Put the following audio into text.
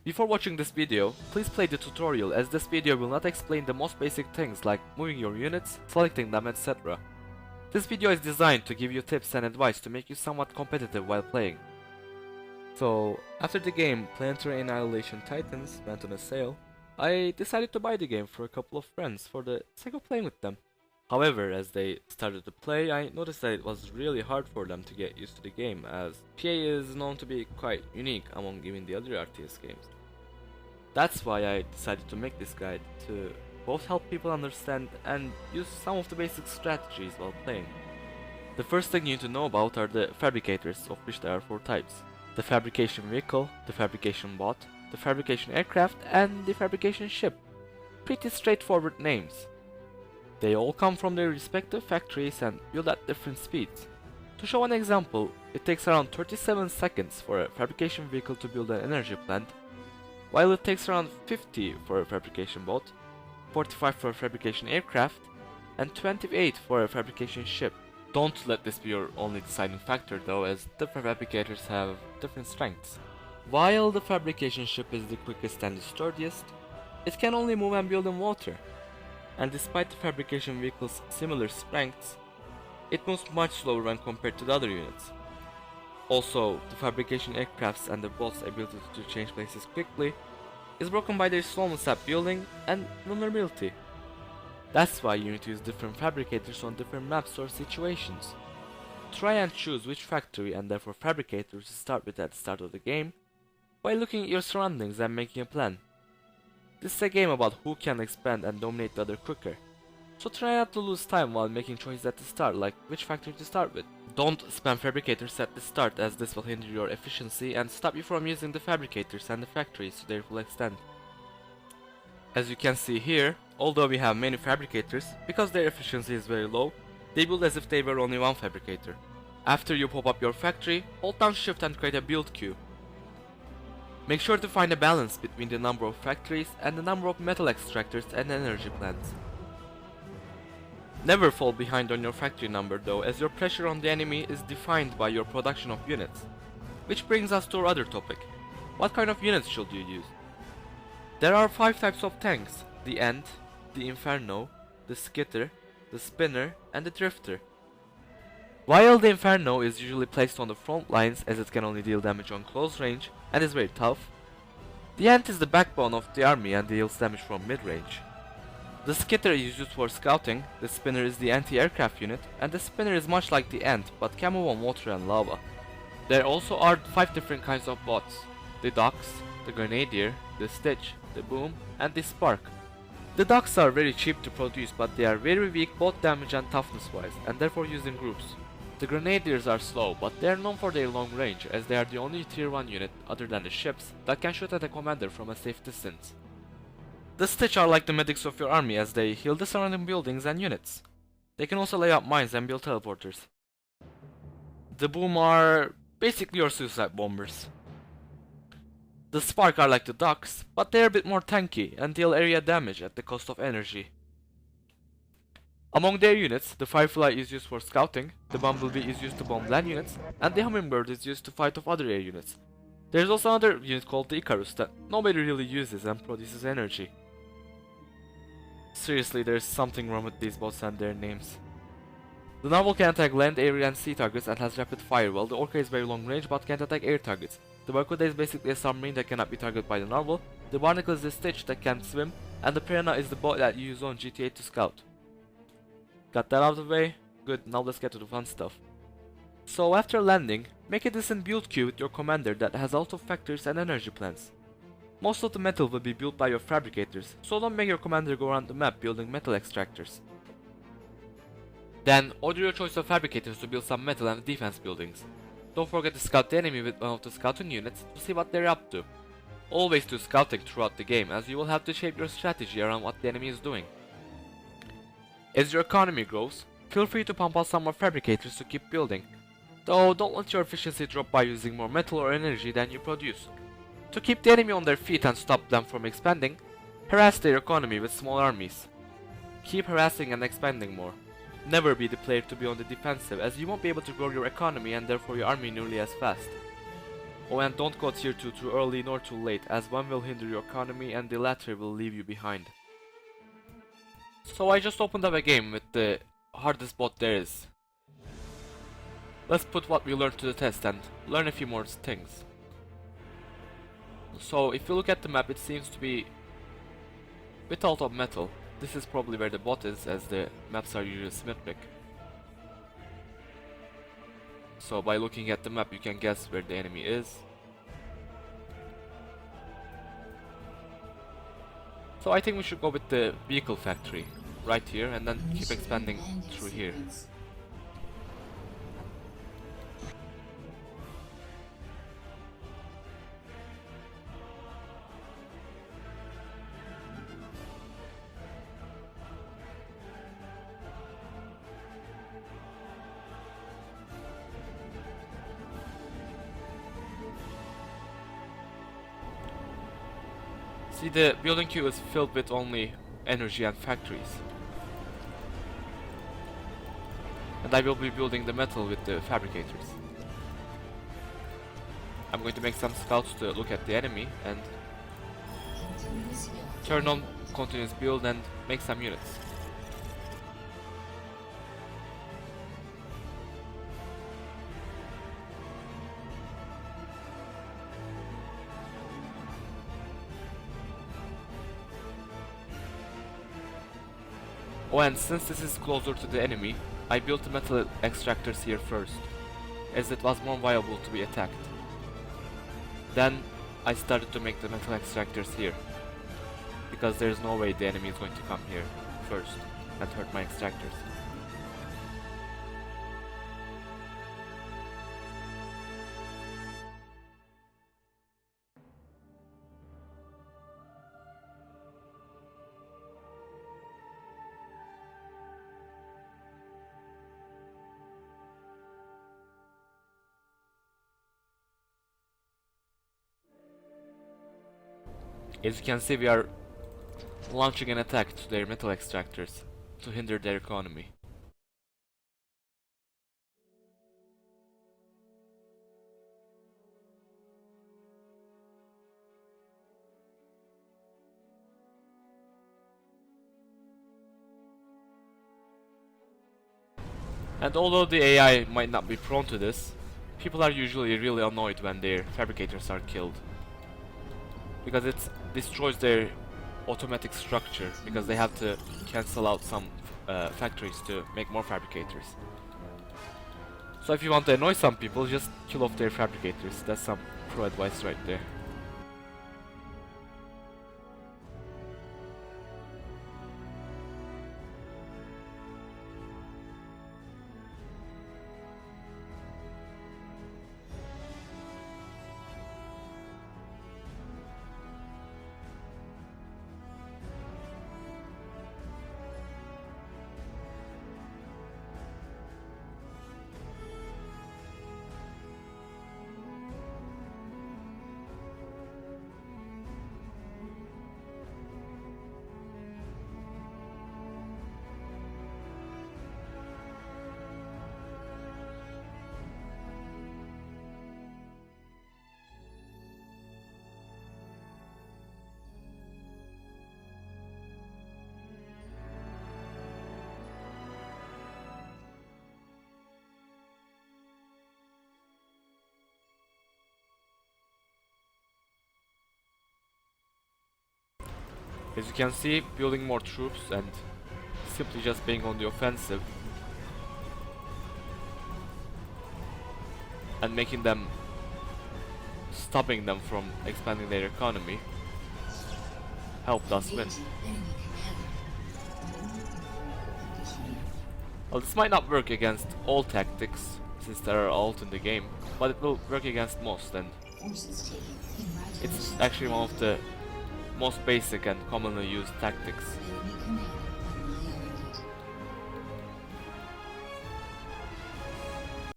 Before watching this video, please play the tutorial as this video will not explain the most basic things like moving your units, selecting them, etc. This video is designed to give you tips and advice to make you somewhat competitive while playing. So, after the game Planetary Annihilation Titans went on a sale, I decided to buy the game for a couple of friends for the sake of playing with them. However, as they started to play, I noticed that it was really hard for them to get used to the game, as PA is known to be quite unique among even the other RTS games. That's why I decided to make this guide to both help people understand and use some of the basic strategies while playing. The first thing you need to know about are the Fabricators, of which there are 4 types. The Fabrication Vehicle, the Fabrication Bot, the Fabrication Aircraft, and the Fabrication Ship. Pretty straightforward names. They all come from their respective factories and build at different speeds. To show an example, it takes around 37 seconds for a fabrication vehicle to build an energy plant, while it takes around 50 for a fabrication boat, 45 for a fabrication aircraft, and 28 for a fabrication ship. Don't let this be your only deciding factor though, as different fabricators have different strengths. While the fabrication ship is the quickest and the sturdiest, it can only move and build in water. And despite the fabrication vehicle's similar strengths, it moves much slower when compared to the other units. Also, the fabrication aircrafts and the boats' ability to change places quickly is broken by their slowness at building and vulnerability. That's why you need to use different fabricators on different maps or situations. Try and choose which factory and therefore fabricator to start with at the start of the game, by looking at your surroundings and making a plan. This is a game about who can expand and dominate the other quicker, so try not to lose time while making choices at the start, like which factory to start with. Don't spam fabricators at the start, as this will hinder your efficiency and stop you from using the fabricators and the factories to their full extent. As you can see here, although we have many fabricators, because their efficiency is very low, they build as if they were only one fabricator. After you pop up your factory, hold down shift and create a build queue. Make sure to find a balance between the number of factories and the number of metal extractors and energy plants. Never fall behind on your factory number though, as your pressure on the enemy is defined by your production of units. Which brings us to our other topic. What kind of units should you use? There are 5 types of tanks: the Ant, the Inferno, the Skitter, the Spinner, and the Drifter. While the Inferno is usually placed on the front lines as it can only deal damage on close range and is very tough, the Ant is the backbone of the army and deals damage from mid-range. The Skitter is used for scouting, the Spinner is the anti-aircraft unit, and the Spinner is much like the Ant but can move on water and lava. There also are 5 different kinds of bots: the Ducks, the Grenadier, the Stitch, the Boom, and the Spark. The Ducks are very cheap to produce, but they are very weak both damage and toughness wise, and therefore used in groups. The Grenadiers are slow, but they are known for their long range, as they are the only tier 1 unit, other than the ships, that can shoot at a commander from a safe distance. The Stitch are like the medics of your army, as they heal the surrounding buildings and units. They can also lay up mines and build teleporters. The Boom are basically your suicide bombers. The Spark are like the Ducks, but they are a bit more tanky and deal area damage at the cost of energy. Among their units, the Firefly is used for scouting, the Bumblebee is used to bomb land units, and the Hummingbird is used to fight off other air units. There is also another unit called the Icarus that nobody really uses and produces energy. Seriously, there is something wrong with these bots and their names. The Narwhal can attack land, air, and sea targets and has rapid fire, while the Orca is very long range but can't attack air targets. The Barracuda is basically a submarine that cannot be targeted by the Narwhal, the Barnacle is the Stitch that can swim, and the Piranha is the boat that you use on GTA to scout. Got that out of the way? Good, now let's get to the fun stuff. So after landing, make a decent build queue with your commander that has a lot of factories and energy plants. Most of the metal will be built by your fabricators, so don't make your commander go around the map building metal extractors. Then order your choice of fabricators to build some metal and defense buildings. Don't forget to scout the enemy with one of the scouting units to see what they're up to. Always do scouting throughout the game, as you will have to shape your strategy around what the enemy is doing. As your economy grows, feel free to pump out some more fabricators to keep building, though don't let your efficiency drop by using more metal or energy than you produce. To keep the enemy on their feet and stop them from expanding, harass their economy with small armies. Keep harassing and expanding more. Never be the player to be on the defensive, as you won't be able to grow your economy and therefore your army nearly as fast. Oh, and don't go tier 2 too early nor too late, as one will hinder your economy and the latter will leave you behind. So I just opened up a game with the hardest bot there is. Let's put what we learned to the test and learn a few more things. So if you look at the map, it seems to be a bit out of metal. This is probably where the bot is, as the maps are usually symmetric. So by looking at the map you can guess where the enemy is. So I think we should go with the vehicle factory right here and then keep expanding through here. See, the building queue is filled with only energy and factories. And I will be building the metal with the fabricators. I'm going to make some scouts to look at the enemy and turn on continuous build and make some units. Oh, and since this is closer to the enemy, I built the metal extractors here first, as it was more viable to be attacked. Then I started to make the metal extractors here, because there is no way the enemy is going to come here first and hurt my extractors. As you can see, we are launching an attack to their metal extractors to hinder their economy. And although the AI might not be prone to this, people are usually really annoyed when their fabricators are killed, because it destroys their automatic structure, because they have to cancel out some factories to make more fabricators. So if you want to annoy some people, just kill off their fabricators. That's some pro advice right there. As you can see, building more troops and simply just being on the offensive and making them, stopping them from expanding their economy helped us win. Well, this might not work against all tactics, since there are alt in the game, but it will work against most, and it's actually one of the most basic and commonly used tactics.